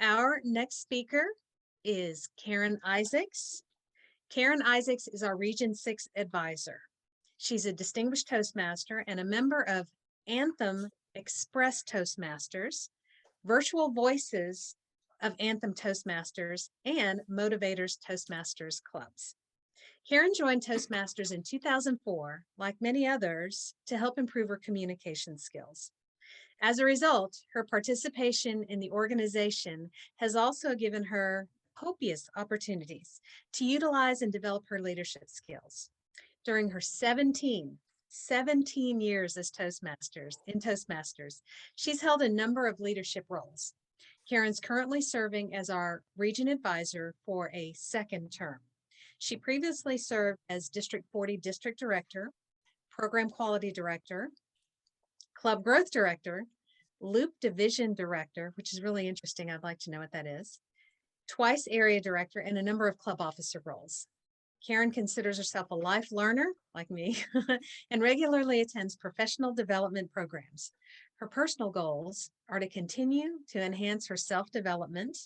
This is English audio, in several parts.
Our next speaker is Karen Isaacs. Karen Isaacs is our Region 6 advisor. She's a distinguished Toastmaster and a member of Anthem Express Toastmasters, Virtual Voices of Anthem Toastmasters, and Motivators Toastmasters clubs. Karen joined Toastmasters in 2004, like many others, to help improve her communication skills. As a result, her participation in the organization has also given her copious opportunities to utilize and develop her leadership skills. During her 17 years as Toastmasters, she's held a number of leadership roles. Karen's currently serving as our region advisor for a second term. She previously served as District 40 District Director, Program Quality Director, Club Growth Director, Loop Division Director, which is really interesting. I'd like to know what that is. Twice Area Director, and a number of club officer roles. Karen considers herself a life learner, like me, and regularly attends professional development programs. Her personal goals are to continue to enhance her self-development,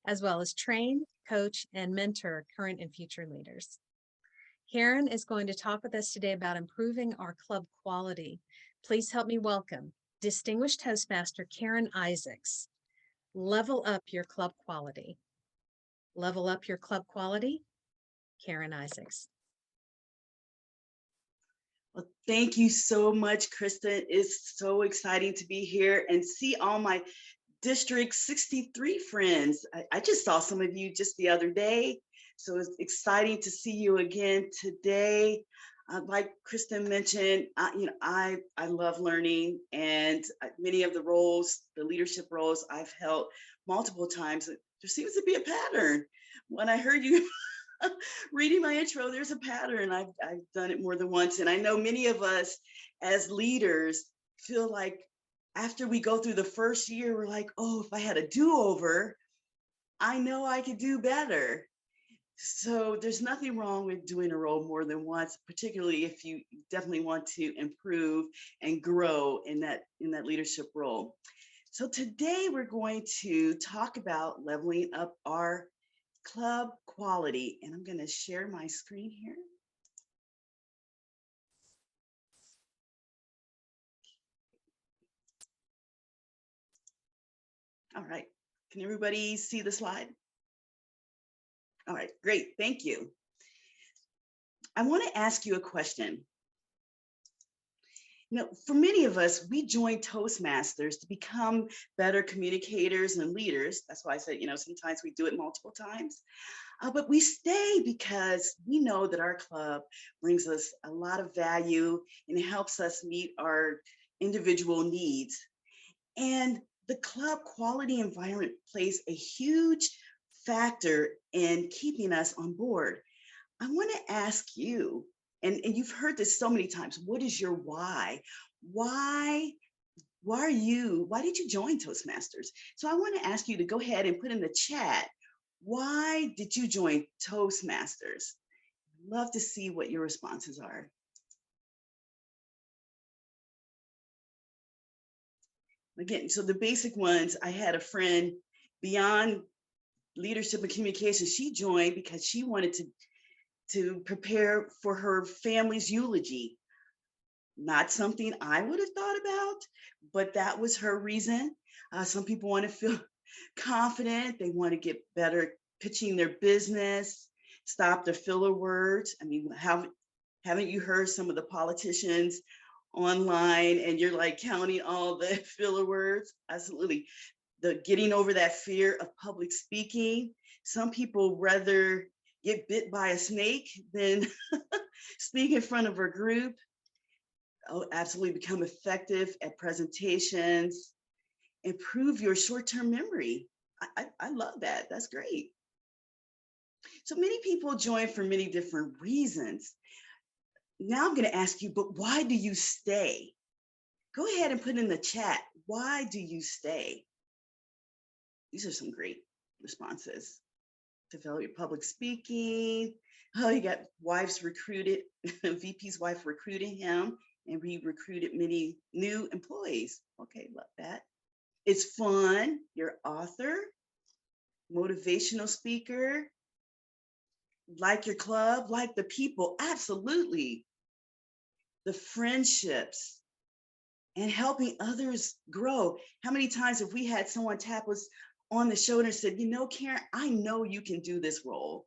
as well as train, coach, and mentor current and future leaders. Karen is going to talk with us today about improving our club quality. Please help me welcome Distinguished Toastmaster Karen Isaacs. Level up your club quality. Level up your club quality, Karen Isaacs. Well, thank you so much, Kristen. It's so exciting to be here and see all my District 63 friends. I just saw some of you just the other day, so it's exciting to see you again today. Like Kristen mentioned, I love learning, and many of the roles, the leadership roles I've held multiple times, there seems to be a pattern. When I heard you reading my intro, there's a pattern. I've done it more than once, and I know many of us as leaders feel like after we go through the first year, we're like, oh, if I had a do-over, I know I could do better. So there's nothing wrong with doing a role more than once, particularly if you definitely want to improve and grow in that leadership role. So today we're going to talk about leveling up our club quality, and I'm going to share my screen here. All right, can everybody see the slide? All right, great, thank you. I want to ask you a question. You know, for many of us, we join Toastmasters to become better communicators and leaders. That's why I said, you know, sometimes we do it multiple times. But we stay because we know that our club brings us a lot of value and it helps us meet our individual needs. And the club quality environment plays a huge factor in keeping us on board. I want to ask you, and you've heard this so many times, what is your why? Why did you join Toastmasters? So I want to ask you to go ahead and put in the chat, why did you join Toastmasters? I'd love to see what your responses are. Again, so the basic ones, I had a friend beyond leadership and communication, she joined because she wanted to prepare for her family's eulogy. Not something I would have thought about, but that was her reason. Some people want to feel confident. They want to get better pitching their business, stop the filler words. I mean, haven't you heard some of the politicians online and you're like counting all the filler words? Absolutely. The getting over that fear of public speaking. Some people rather get bit by a snake than speak in front of a group. Oh, absolutely, become effective at presentations, improve your short-term memory. I love that. That's great. So many people join for many different reasons. Now I'm going to ask you, but why do you stay? Go ahead and put in the chat, why do you stay? These are some great responses. Develop your public speaking. Oh, you got wives recruited, VP's wife recruiting him, and we recruited many new employees. Okay, love that. It's fun. You're author. motivational speaker, like your club, like the people, absolutely. The friendships and helping others grow. How many times have we had someone tap us on the shoulder and said, you know, Karen, I know you can do this role.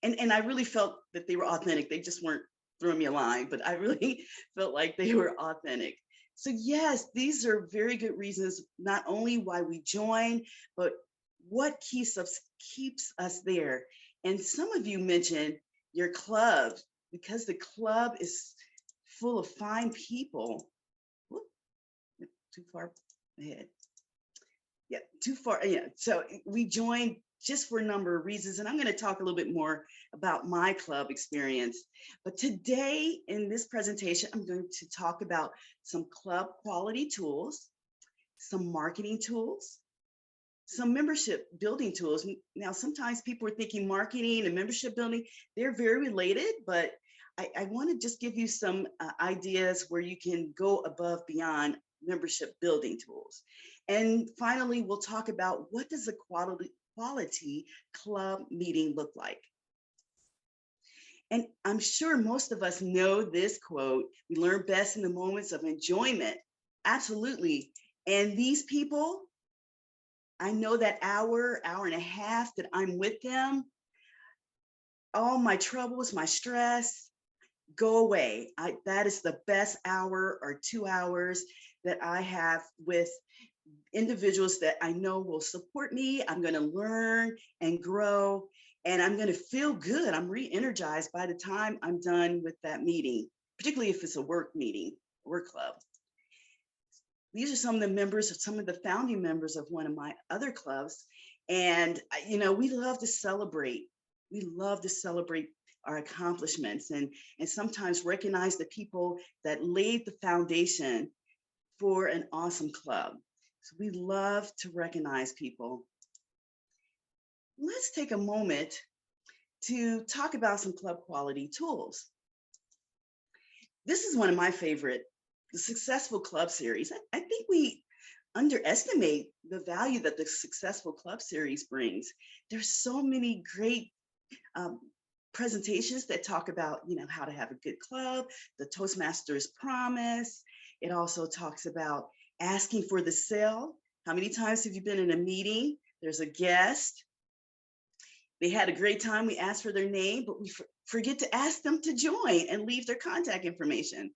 And I really felt that they were authentic. They just weren't throwing me a line, but I really felt like they were authentic. So yes, these are very good reasons, not only why we join, but what keeps us there. And some of you mentioned your club, because the club is full of fine people. Whoop, too far ahead. Yeah, too far. Yeah. So we joined just for a number of reasons. And I'm going to talk a little bit more about my club experience. But today in this presentation, I'm going to talk about some club quality tools, some marketing tools, some membership building tools. Now, sometimes people are thinking marketing and membership building, they're very related, but I want to just give you some ideas where you can go above beyond membership building tools. And finally, we'll talk about what does a quality club meeting look like. And I'm sure most of us know this quote, we learn best in the moments of enjoyment. Absolutely. And these people, I know that hour and a half that I'm with them, all my troubles, my stress go away. That is the best hour or 2 hours that I have with individuals that I know will support me. I'm going to learn and grow, and I'm going to feel good. I'm re-energized by the time I'm done with that meeting, particularly if it's a work meeting, work club. These are some of the members, some of the founding members of one of my other clubs. And, you know, we love to celebrate. We love to celebrate our accomplishments and sometimes recognize the people that laid the foundation for an awesome club. So we love to recognize people. Let's take a moment to talk about some club quality tools. This is one of my favorite, the Successful Club series. I think we underestimate the value that the Successful Club series brings. There's so many great presentations that talk about, you know, how to have a good club, the Toastmasters promise. It also talks about asking for the sale. How many times have you been in a meeting? There's a guest. They had a great time. We asked for their name, but we forget to ask them to join and leave their contact information.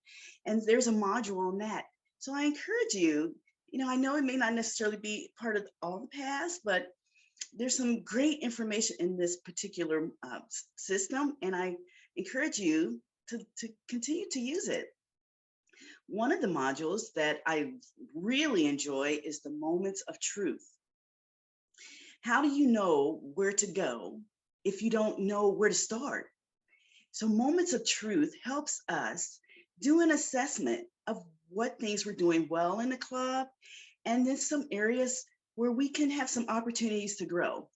And there's a module on that. So I encourage you, you know, I know it may not necessarily be part of all the past, but there's some great information in this particular system, and I encourage you to continue to use it. One of the modules that I really enjoy is the moments of truth. How do you know where to go if you don't know where to start? So moments of truth helps us do an assessment of what things we're doing well in the club, and then some areas where we can have some opportunities to grow.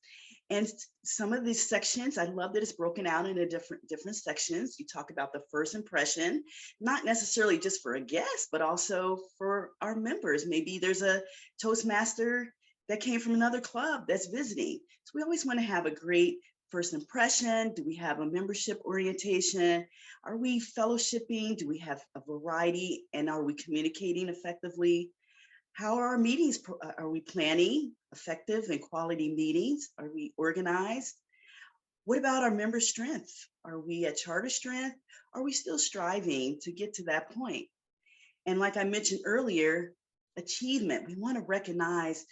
And some of these sections, I love that it's broken out into different sections. You talk about the first impression, not necessarily just for a guest, but also for our members. Maybe there's a Toastmaster that came from another club that's visiting. So we always want to have a great first impression. Do we have a membership orientation? Are we fellowshipping? Do we have a variety? And are we communicating effectively? How are our meetings? Are we planning effective and quality meetings? Are we organized? What about our member strength? Are we at charter strength? Are we still striving to get to that point? And like I mentioned earlier, achievement. We want to recognize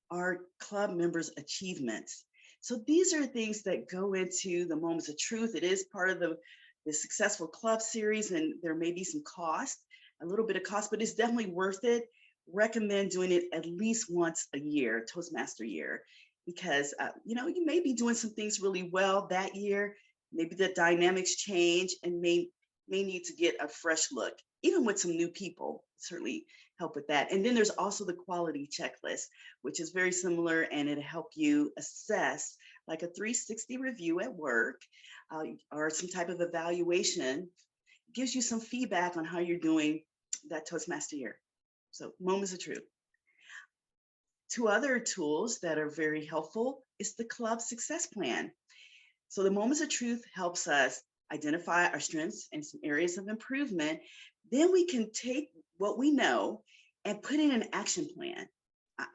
our club members' achievements. So these are things that go into the moments of truth. It is part of the Successful Club series, and there may be some cost, a little bit of cost, but it's definitely worth it. Recommend doing it at least once a year, Toastmaster year, because you know, you may be doing some things really well that year. Maybe the dynamics change and may need to get a fresh look, even with some new people. Certainly help with that. And then there's also the quality checklist, which is very similar, and it'll help you assess, like a 360 review at work or some type of evaluation. Gives you some feedback on how you're doing that Toastmaster year. So moments of truth. Two other tools that are very helpful is the club success plan. So the moments of truth helps us identify our strengths and some areas of improvement. Then we can take what we know and put in an action plan.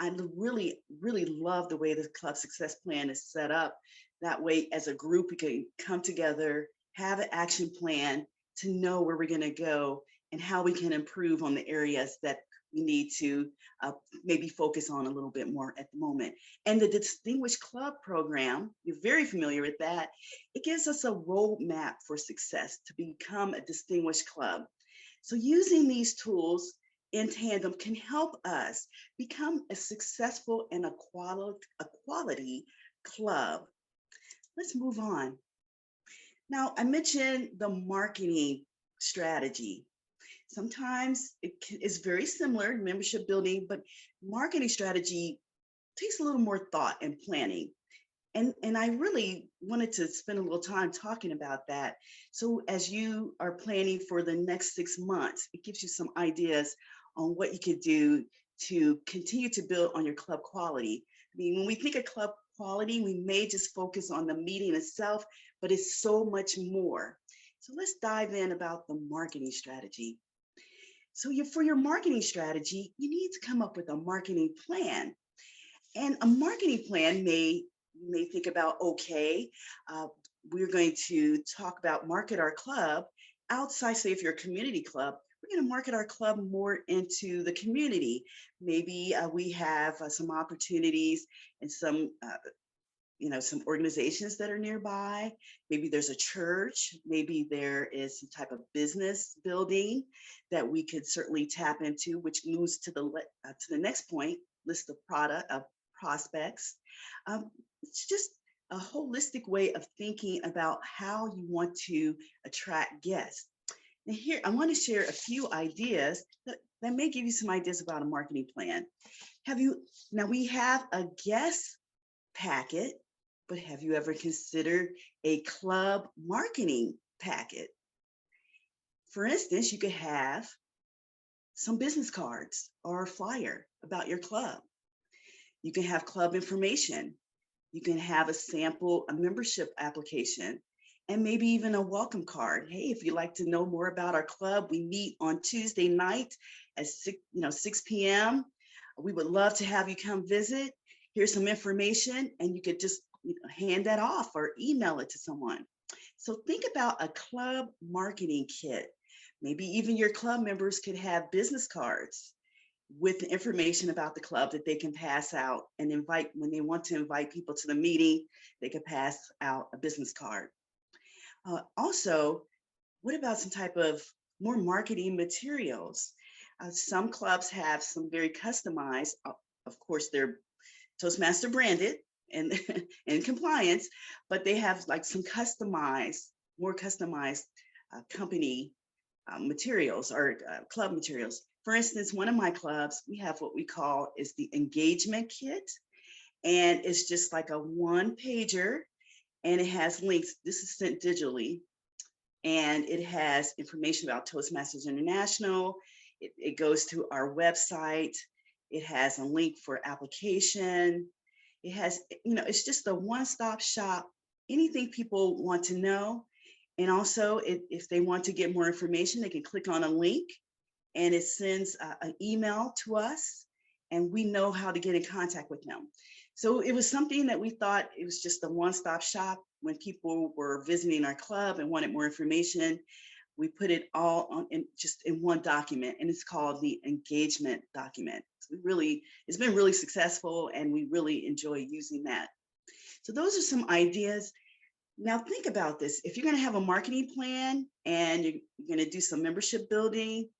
I really, really love the way the club success plan is set up. That way, as a group, we can come together, have an action plan to know where we're going to go and how we can improve on the areas that we need to uh, maybe focus on a little bit more at the moment. And the Distinguished Club program, you're very familiar with that. It gives us a roadmap for success to become a distinguished club. So using these tools in tandem can help us become a successful and a quality club. Let's move on. Now, I mentioned the marketing strategy. Sometimes it's very similar, membership building, but marketing strategy takes a little more thought and planning. And I really wanted to spend a little time talking about that. So as you are planning for the next 6 months, it gives you some ideas on what you could do to continue to build on your club quality. I mean, when we think of club quality, we may just focus on the meeting itself, but it's so much more. So let's dive in about the marketing strategy. So for your marketing strategy, you need to come up with a marketing plan. And a marketing plan you may think about, okay, uh, we're going to talk about market our club outside, say if you're a community club, we're going to market our club more into the community. Maybe we have some opportunities and some organizations that are nearby. Maybe there's a church. Maybe there is some type of business building that we could certainly tap into, which moves to the next point, list of product of prospects. It's just a holistic way of thinking about how you want to attract guests. And here, I want to share a few ideas that may give you some ideas about a marketing plan. Now we have a guest packet, but have you ever considered a club marketing packet? For instance, you could have some business cards or a flyer about your club. You can have club information. You can have a membership application, and maybe even a welcome card. Hey, if you'd like to know more about our club, we meet on Tuesday night at 6 p.m. We would love to have you come visit. Here's some information, and you could just hand that off or email it to someone. So think about a club marketing kit. Maybe even your club members could have business cards with the information about the club that they can pass out and invite when they want to invite people to the meeting. They could pass out a business card. Also, what about some type of more marketing materials? Some clubs have some very customized, of course, they're Toastmaster branded and in compliance, but they have like some more customized company materials or club materials. For instance, one of my clubs, we have what we call is the engagement kit, and it's just like a one pager, and it has links. This is sent digitally, and it has information about Toastmasters International. It goes to our website. It has a link for application. It has, it's just a one-stop shop. Anything people want to know. And also, if they want to get more information, they can click on a link and it sends an email to us, and we know how to get in contact with them. So it was something that we thought it was just a one-stop shop. When people were visiting our club and wanted more information, we put it all just in one document, and it's called the engagement document. So it's been really successful, and we really enjoy using that. So those are some ideas. Now think about this. If you're going to have a marketing plan and you're going to do some membership building,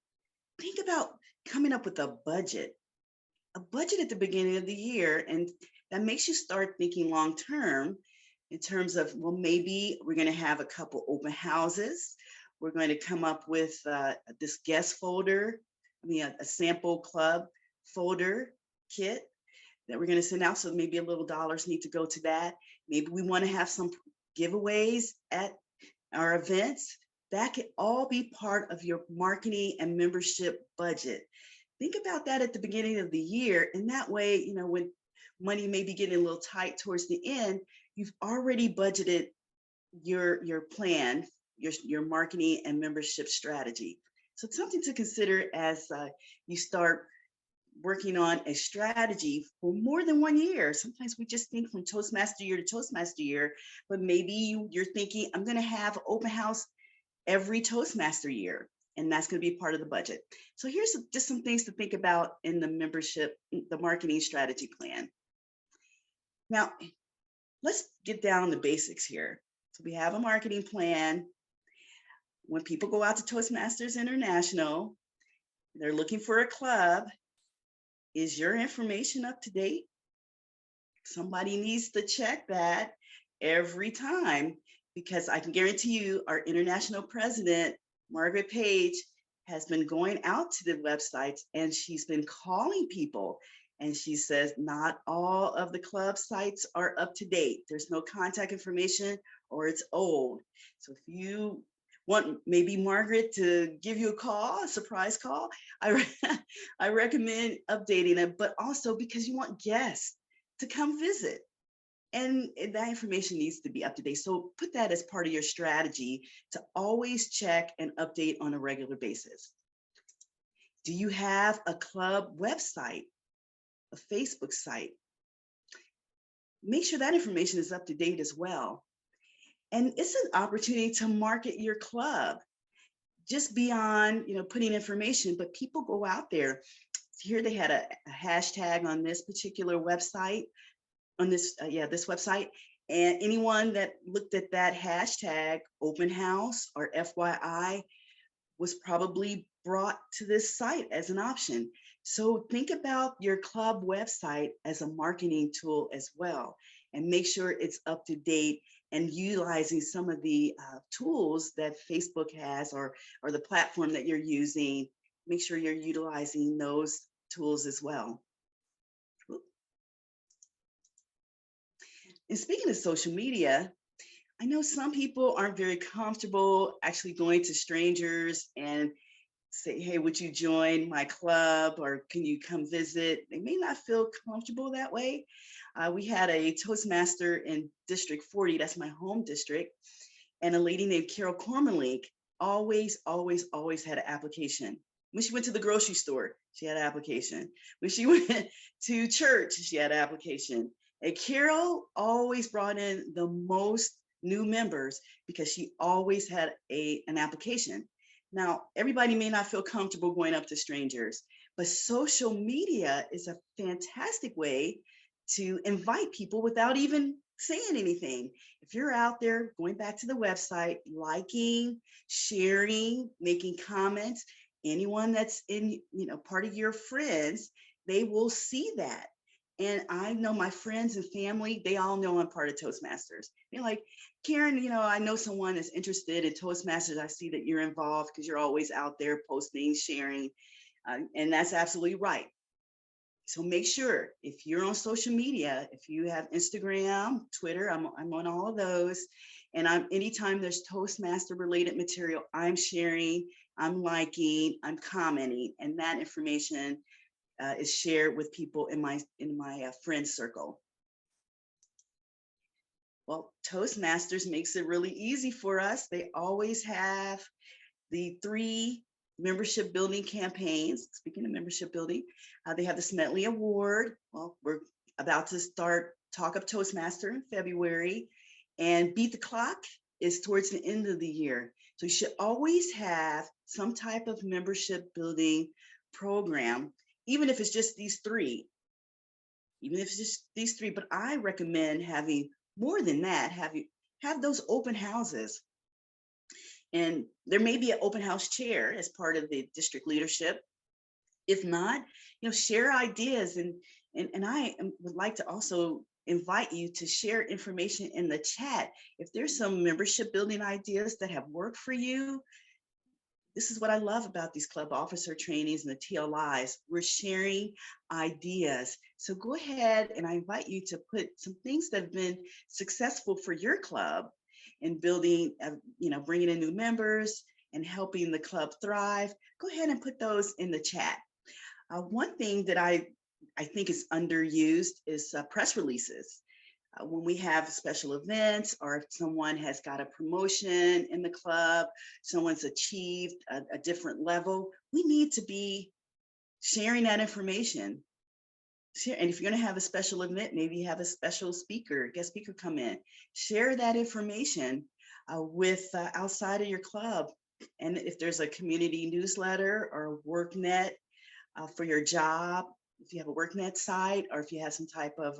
think about coming up with a budget at the beginning of the year. And that makes you start thinking long term in terms of, well, maybe we're going to have a couple open houses. We're going to come up with this guest folder, a sample club folder kit that we're going to send out. So maybe a little dollars need to go to that. Maybe we want to have some giveaways at our events. That could all be part of your marketing and membership budget. Think about that at the beginning of the year. And that way, when money may be getting a little tight towards the end, you've already budgeted your plan, your marketing and membership strategy. So it's something to consider as you start working on a strategy for more than 1 year. Sometimes we just think from Toastmaster year to Toastmaster year, but maybe you're thinking, I'm going to have open house every Toastmaster year, and that's going to be part of the budget. So here's just some things to think about in the membership, the marketing strategy plan. Now, let's get down to basics here. So we have a marketing plan. When people go out to Toastmasters International, they're looking for a club. Is your information up to date? Somebody needs to check that every time, because I can guarantee you our international president, Margaret Page, has been going out to the websites and she's been calling people. And she says not all of the club sites are up to date. There's no contact information or it's old. So if you want maybe Margaret to give you a call, a surprise call, I recommend updating it, but also because you want guests to come visit. And that information needs to be up to date. So put that as part of your strategy to always check and update on a regular basis. Do you have a club website, a Facebook site? Make sure that information is up to date as well. And it's an opportunity to market your club just beyond, putting information, but people go out there. Here they had a hashtag on this particular website, on this website. And anyone that looked at that hashtag, open house or FYI, was probably brought to this site as an option. So think about your club website as a marketing tool as well, and make sure it's up to date and utilizing some of the tools that Facebook has or the platform that you're using. Make sure you're utilizing those tools as well. And speaking of social media, I know some people aren't very comfortable actually going to strangers and say, hey, would you join my club or can you come visit? They may not feel comfortable that way. We had a Toastmaster in District 40, that's my home district, and a lady named Carol Cormelink always had an application. When she went to the grocery store, she had an application. When she went to church, she had an application. And Carol always brought in the most new members because she always had an application. Now, everybody may not feel comfortable going up to strangers, but social media is a fantastic way to invite people without even saying anything. If you're out there going back to the website, liking, sharing, making comments, anyone that's in, part of your friends, they will see that. And I know my friends and family, they all know I'm part of Toastmasters. They're like, Karen, I know someone is interested in Toastmasters. I see that you're involved because you're always out there posting, sharing, and that's absolutely right. So make sure if you're on social media, if you have Instagram, Twitter, I'm on all of those. And anytime there's Toastmaster related material, I'm sharing, I'm liking, I'm commenting, and that information is shared with people in my friend circle. Well, Toastmasters makes it really easy for us. They always have the 3 membership building campaigns. Speaking of membership building, they have the Smedley Award. Well, we're about to start Talk Up Toastmaster in February, and Beat the Clock is towards the end of the year. So you should always have some type of membership building program, even if it's just these 3. Even if it's just these 3, but I recommend having more than that. Have those open houses. And there may be an open house chair as part of the district leadership. If not, share ideas. And I would like to also invite you to share information in the chat. If there's some membership building ideas that have worked for you, this is what I love about these club officer trainings and the TLIs. We're sharing ideas. So go ahead, and I invite you to put some things that have been successful for your club in building, bringing in new members and helping the club thrive. Go ahead and put those in the chat. One thing that I think is underused is press releases. When we have special events, or if someone has got a promotion in the club, someone's achieved a different level, we need to be sharing that information. And if you're going to have a special event, maybe you have a special speaker, guest speaker come in, share that information with outside of your club. And if there's a community newsletter or a WorkNet for your job, if you have a WorkNet site, or if you have some type of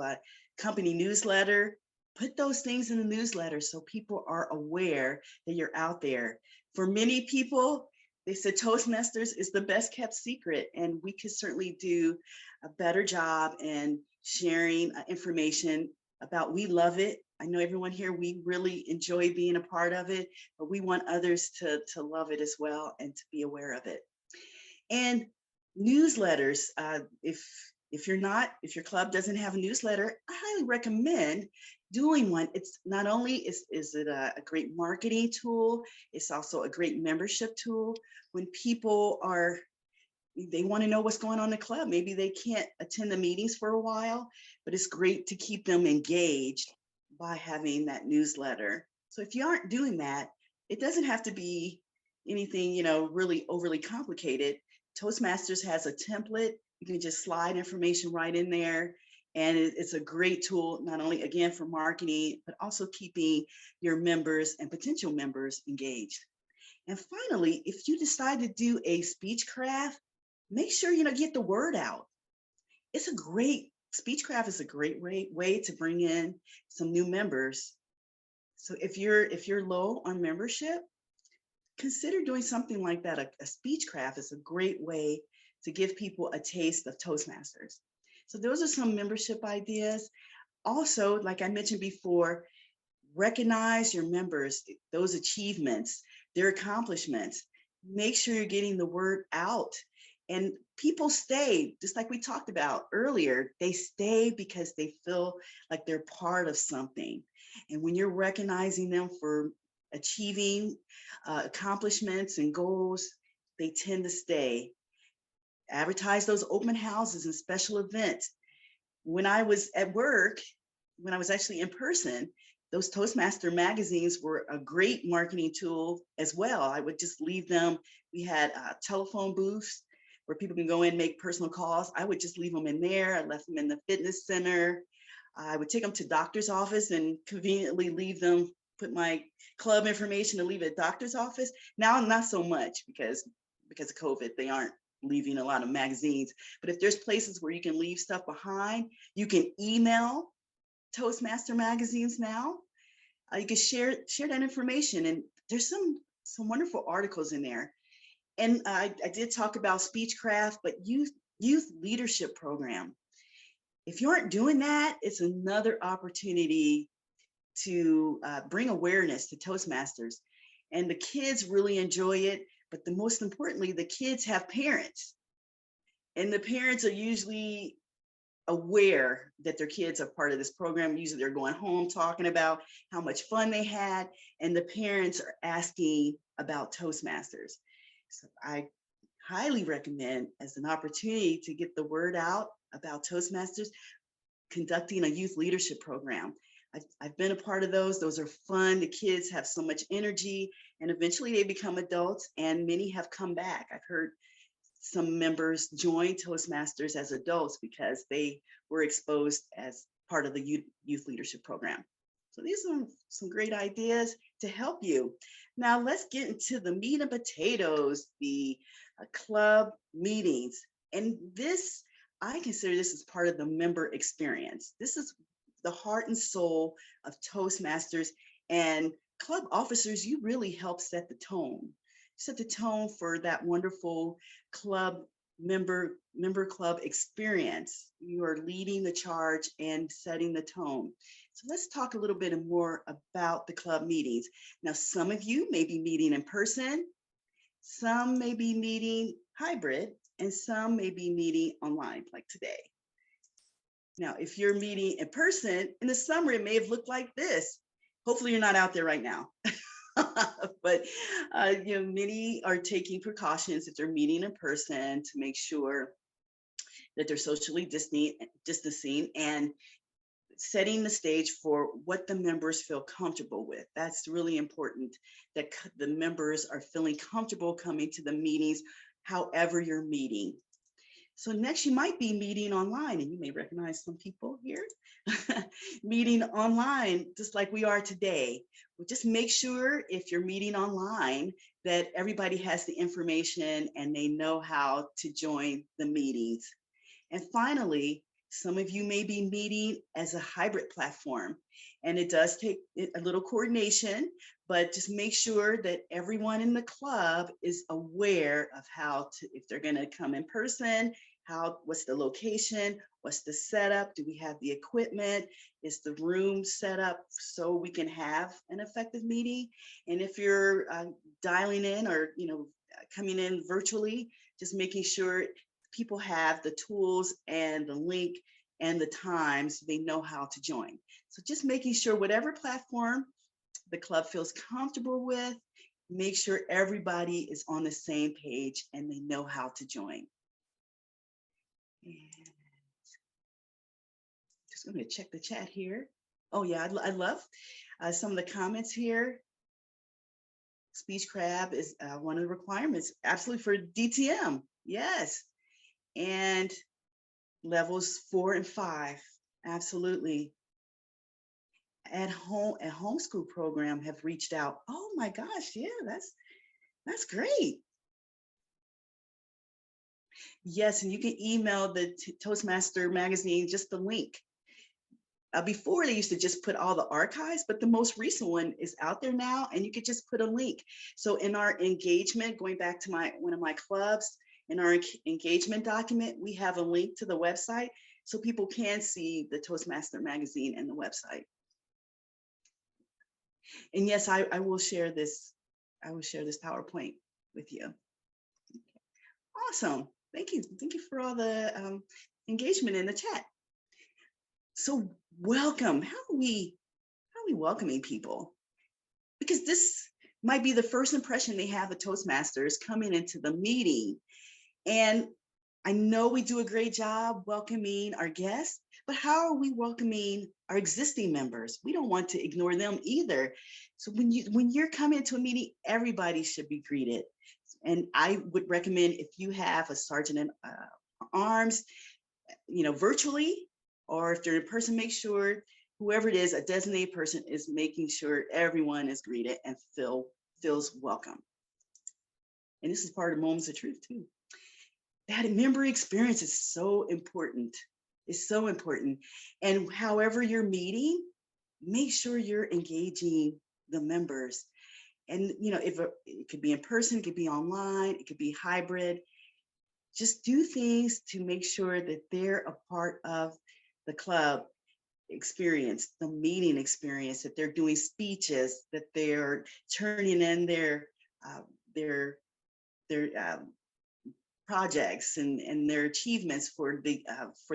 company newsletter, put those things in the newsletter so people are aware that you're out there. For many people, they said Toastmasters is the best kept secret, and we could certainly do a better job in sharing information about. We love it. I know everyone here, we really enjoy being a part of it, but we want others to love it as well and to be aware of it. And newsletters, if your club doesn't have a newsletter, I highly recommend doing one. It's not only is it a great marketing tool, it's also a great membership tool. When people they want to know what's going on in the club, maybe they can't attend the meetings for a while, but it's great to keep them engaged by having that newsletter. So if you aren't doing that, it doesn't have to be anything, really overly complicated. Toastmasters has a template. You can just slide information right in there. And it's a great tool, not only, again, for marketing, but also keeping your members and potential members engaged. And finally, if you decide to do a speechcraft, make sure, get the word out. Speechcraft is a great way to bring in some new members. So if you're low on membership, consider doing something like that. A speechcraft is a great way to give people a taste of Toastmasters. So those are some membership ideas. Also, like I mentioned before, recognize your members, those achievements, their accomplishments. Make sure you're getting the word out. And people stay, just like we talked about earlier, they stay because they feel like they're part of something. And when you're recognizing them for achieving accomplishments and goals, they tend to stay. Advertise those open houses and special events. When I was at work, when I was actually in person, those Toastmaster magazines were a great marketing tool as well. I would just leave them. We had telephone booths where people can go in and make personal calls. I would just leave them in there. I left them in the fitness center. I would take them to doctor's office and conveniently leave them, put my club information and leave it at doctor's office. Now, not so much because of COVID, they aren't leaving a lot of magazines. But if there's places where you can leave stuff behind, you can email Toastmaster magazines now. You can share that information, and there's some wonderful articles in there. And I did talk about Speechcraft, but youth leadership program. If you aren't doing that, it's another opportunity to bring awareness to Toastmasters. And the kids really enjoy it, but the most importantly, the kids have parents. And the parents are usually aware that their kids are part of this program. Usually they're going home talking about how much fun they had, and the parents are asking about Toastmasters. So I highly recommend, as an opportunity to get the word out about Toastmasters, conducting a youth leadership program. I've been a part of those. Those are fun. The kids have so much energy, and eventually they become adults, and many have come back. I've heard some members join Toastmasters as adults because they were exposed as part of the youth leadership program. So these are some great ideas to help you. Now let's get into the meat and potatoes, the club meetings. And this, I consider this as part of the member experience. This is the heart and soul of Toastmasters, and club officers, you really help set the tone for that wonderful club member club experience. You are leading the charge and setting the tone. So let's talk a little bit more about the club meetings. Now, some of you may be meeting in person, some may be meeting hybrid, and some may be meeting online like today. Now, if you're meeting in person, in the summer, it may have looked like this. Hopefully you're not out there right now. But many are taking precautions if they're meeting in person to make sure that they're socially distancing, and setting the stage for what the members feel comfortable with. That's really important, that the members are feeling comfortable coming to the meetings, however you're meeting. So next you might be meeting online, and you may recognize some people here. Meeting online, just like we are today. Well, just make sure if you're meeting online that everybody has the information and they know how to join the meetings. And finally, some of you may be meeting as a hybrid platform, and it does take a little coordination, but just make sure that everyone in the club is aware of how to, if they're going to come in person, what's the location, what's the setup, do we have the equipment, is the room set up so we can have an effective meeting? And if you're dialing in or coming in virtually, just making sure people have the tools and the link and the times, they know how to join. So just making sure whatever platform the club feels comfortable with, make sure everybody is on the same page and they know how to join. And just going to check the chat here. Oh yeah, I love some of the comments here. Speech crab is one of the requirements, absolutely, for DTM. Yes. And levels 4 and 5, absolutely. At homeschool program have reached out. Oh my gosh, yeah, that's great. Yes, and you can email the Toastmaster magazine just the link. Before they used to just put all the archives, but the most recent one is out there now, and you could just put a link. So in our engagement, going back to one of my clubs, in our engagement document, we have a link to the website so people can see the Toastmaster magazine and the website. And yes, I will share this. I will share this PowerPoint with you. Awesome. Thank you. Thank you for all the engagement in the chat. So welcome. How are we welcoming people? Because this might be the first impression they have of Toastmasters coming into the meeting. And I know we do a great job welcoming our guests, but how are we welcoming our existing members? We don't want to ignore them either. So when you're coming to a meeting, everybody should be greeted. And I would recommend, if you have a sergeant in arms, virtually, or if they're in person, make sure whoever it is, a designated person, is making sure everyone is greeted and feels welcome. And this is part of Moments of Truth too. That member experience is so important. It's so important. And however you're meeting, make sure you're engaging the members. And if it could be in person, it could be online, it could be hybrid. Just do things to make sure that they're a part of the club experience, the meeting experience, that they're doing speeches, that they're turning in their projects and their achievements for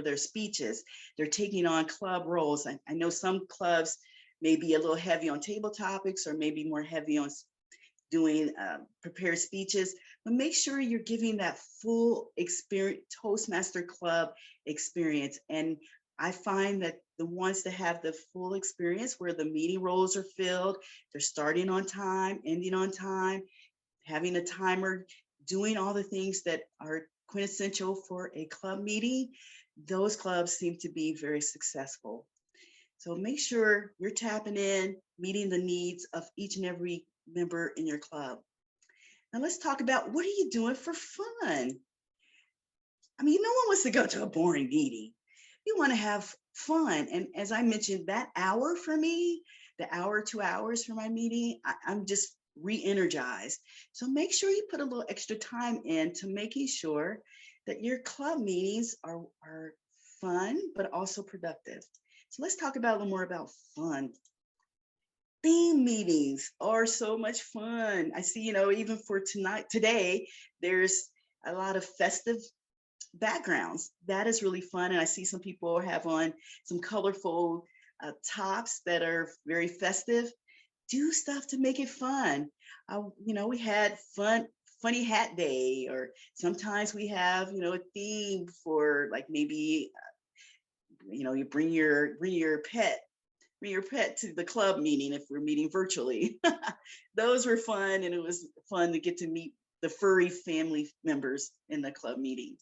their speeches. They're taking on club roles. I know some clubs may be a little heavy on table topics, or maybe more heavy on doing prepared speeches, but make sure you're giving that full experience, Toastmaster Club experience. And I find that the ones that have the full experience, where the meeting roles are filled, they're starting on time, ending on time, having a timer, doing all the things that are quintessential for a club meeting, those clubs seem to be very successful. So make sure you're tapping in, meeting the needs of each and every member in your club. Now let's talk about, what are you doing for fun? I mean, no one wants to go to a boring meeting. You want to have fun. And as I mentioned, that hour for me, the hour, 2 hours for my meeting, I'm just re-energized. So make sure you put a little extra time into making sure that your club meetings are fun, but also productive. So let's talk about a little more about fun. Theme meetings are so much fun. I see, even for today, there's a lot of festive backgrounds. That is really fun. And I see some people have on some colorful tops that are very festive. Do stuff to make it fun. We had funny hat day, or sometimes we have, a theme for like maybe, you bring your pet to the club meeting if we're meeting virtually. Those were fun, and it was fun to get to meet the furry family members in the club meeting.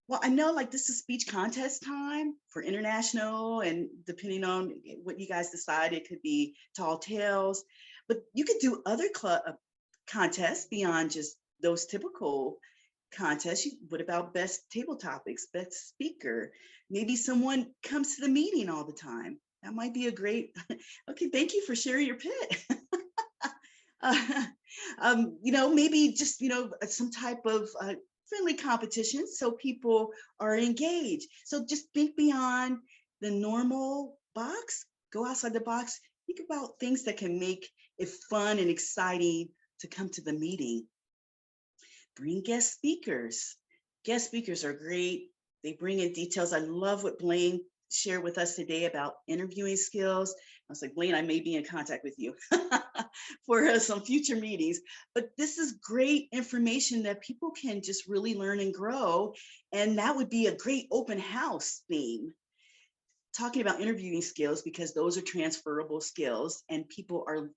Well, I know like this is speech contest time for international, and depending on what you guys decide, it could be tall tales, but you could do other club contests beyond just those typical contests. What about best table topics, best speaker? Maybe someone comes to the meeting all the time. That might be a great, okay, thank you for sharing your pit. uh, maybe just, some type of friendly competition so people are engaged. So just think beyond the normal box, go outside the box, think about things that can make it fun and exciting to come to the meeting. Bring guest speakers. Guest speakers are great. They bring in details. I love what Blaine shared with us today about interviewing skills. I was like, Blaine, I may be in contact with you for some future meetings, but this is great information that people can just really learn and grow. And that would be a great open house theme, talking about interviewing skills, because those are transferable skills, and people are,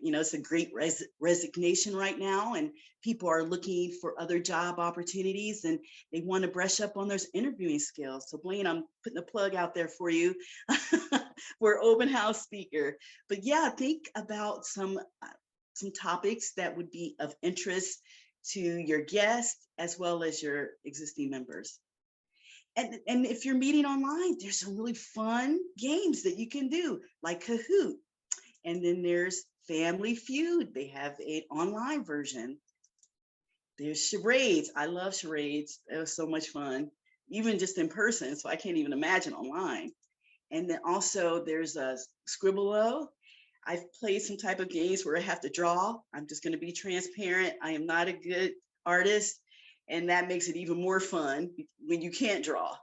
it's a great resignation right now, and people are looking for other job opportunities, and they want to brush up on those interviewing skills. So Blaine, I'm putting a plug out there for you for open house speaker. But yeah, think about some topics that would be of interest to your guests as well as your existing members. And if you're meeting online, there's some really fun games that you can do, like Kahoot. And then there's Family Feud. They have an online version. There's charades. I love charades. It was so much fun, even just in person. So I can't even imagine online. And then also there's a Scribble-O. I've played some type of games where I have to draw. I'm just going to be transparent. I am not a good artist, and that makes it even more fun when you can't draw.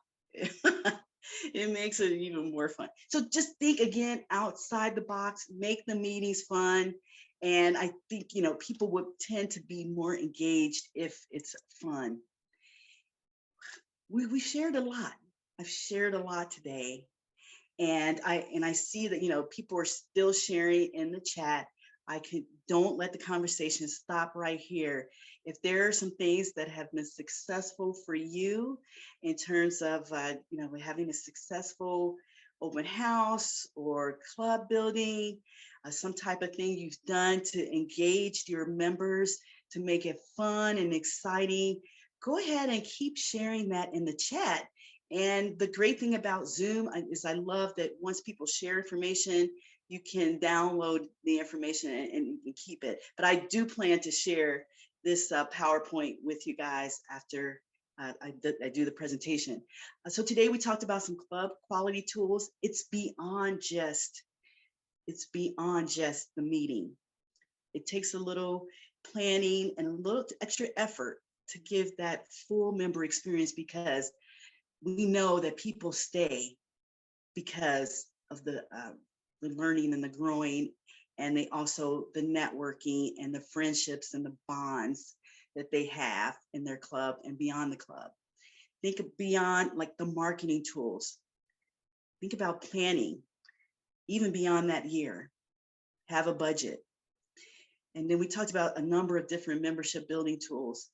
It makes it even more fun. So just think again outside the box, make the meetings fun. And I think, people would tend to be more engaged if it's fun. We shared a lot. I've shared a lot today. And I see that, people are still sharing in the chat. Don't let the conversation stop right here. If there are some things that have been successful for you in terms of, having a successful open house or club building, some type of thing you've done to engage your members, to make it fun and exciting, go ahead and keep sharing that in the chat. And the great thing about Zoom is I love that once people share information, you can download the information and keep it. But I do plan to share this PowerPoint with you guys after I do the presentation. So today we talked about some club quality tools. It's beyond just the meeting. It takes a little planning and a little extra effort to give that full member experience, because we know that people stay because of the learning and the growing, and the networking and the friendships and the bonds that they have in their club and beyond the club. Think of beyond like the marketing tools. Think about planning, even beyond that year. Have a budget. And then we talked about a number of different membership building tools.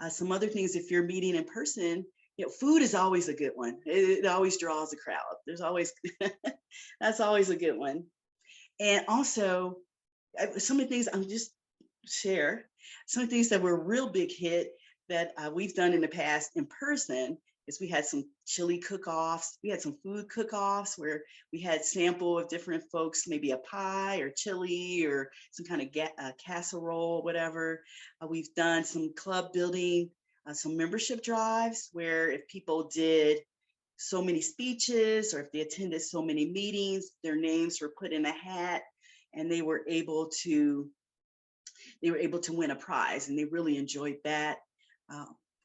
Some other things, if you're meeting in person, food is always a good one. It always draws a crowd. There's always, that's always a good one. And also, some of the things I'm just share, some of the things that were a real big hit that we've done in the past in person is we had some chili cook-offs. We had some food cook-offs where we had sample of different folks, maybe a pie or chili or some kind of casserole, whatever. We've done some club building, some membership drives where if people did so many speeches or if they attended so many meetings, their names were put in a hat and they were able to win a prize, and they really enjoyed that.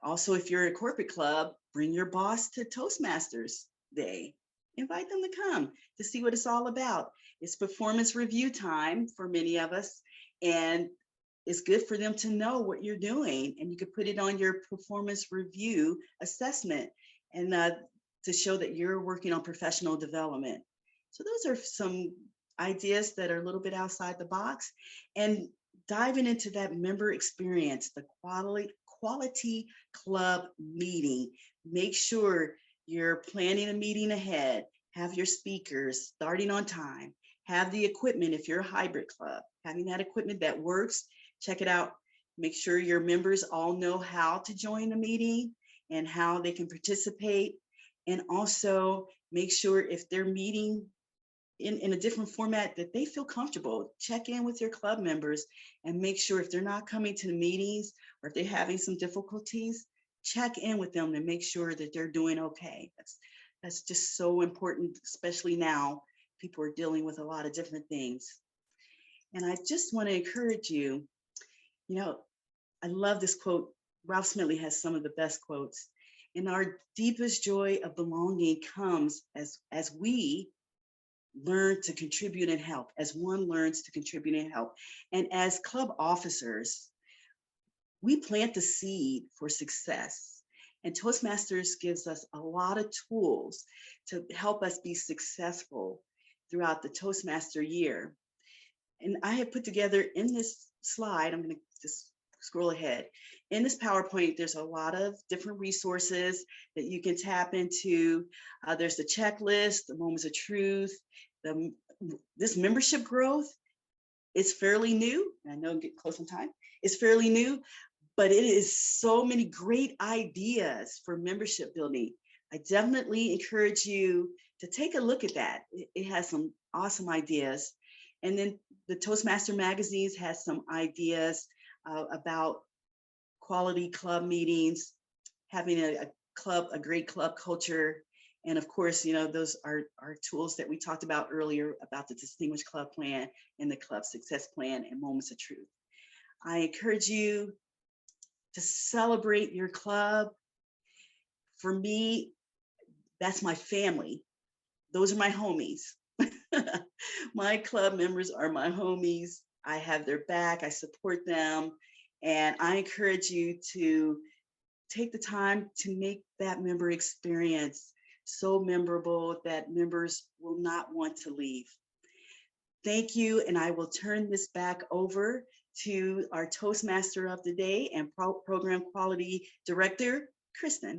Also, if you're a corporate club, bring your boss to Toastmasters Day. Invite them to come to see what it's all about. It's performance review time for many of us, and it's good for them to know what you're doing, and you could put it on your performance review assessment, and to show that you're working on professional development. So those are some ideas that are a little bit outside the box, and diving into that member experience, the quality club meeting. Make sure you're planning a meeting ahead, have your speakers starting on time, have the equipment if you're a hybrid club, having that equipment that works. Check it out. Make sure your members all know how to join the meeting and how they can participate. And also make sure if they're meeting in a different format that they feel comfortable. Check in with your club members and make sure if they're not coming to the meetings or if they're having some difficulties, check in with them and make sure that they're doing okay. That's just so important, especially now. People are dealing with a lot of different things. And I just want to encourage you, you know, I love this quote. Ralph Smedley has some of the best quotes. And our deepest joy of belonging comes as we learn to contribute and help, as one learns to contribute and help. And as club officers, we plant the seed for success. And Toastmasters gives us a lot of tools to help us be successful throughout the Toastmaster year. And I have put together in this slide, I'm going to just scroll ahead. In this PowerPoint, there's a lot of different resources that you can tap into. There's the checklist, the moments of truth, this membership growth. It's fairly new. I know I'm getting close on time. It's fairly new, but it is so many great ideas for membership building. I definitely encourage you to take a look at that. It has some awesome ideas. And then the Toastmaster magazines has some ideas about quality club meetings, having a great club culture. And of course, you know, those are tools that we talked about earlier about the Distinguished Club Plan and the Club Success Plan and Moments of Truth. I encourage you to celebrate your club. For me, that's my family. Those are my homies. My club members are my homies. I have their back, I support them, and I encourage you to take the time to make that member experience so memorable that members will not want to leave. Thank you, and I will turn this back over to our Toastmaster of the Day and Program Quality Director, Kristen.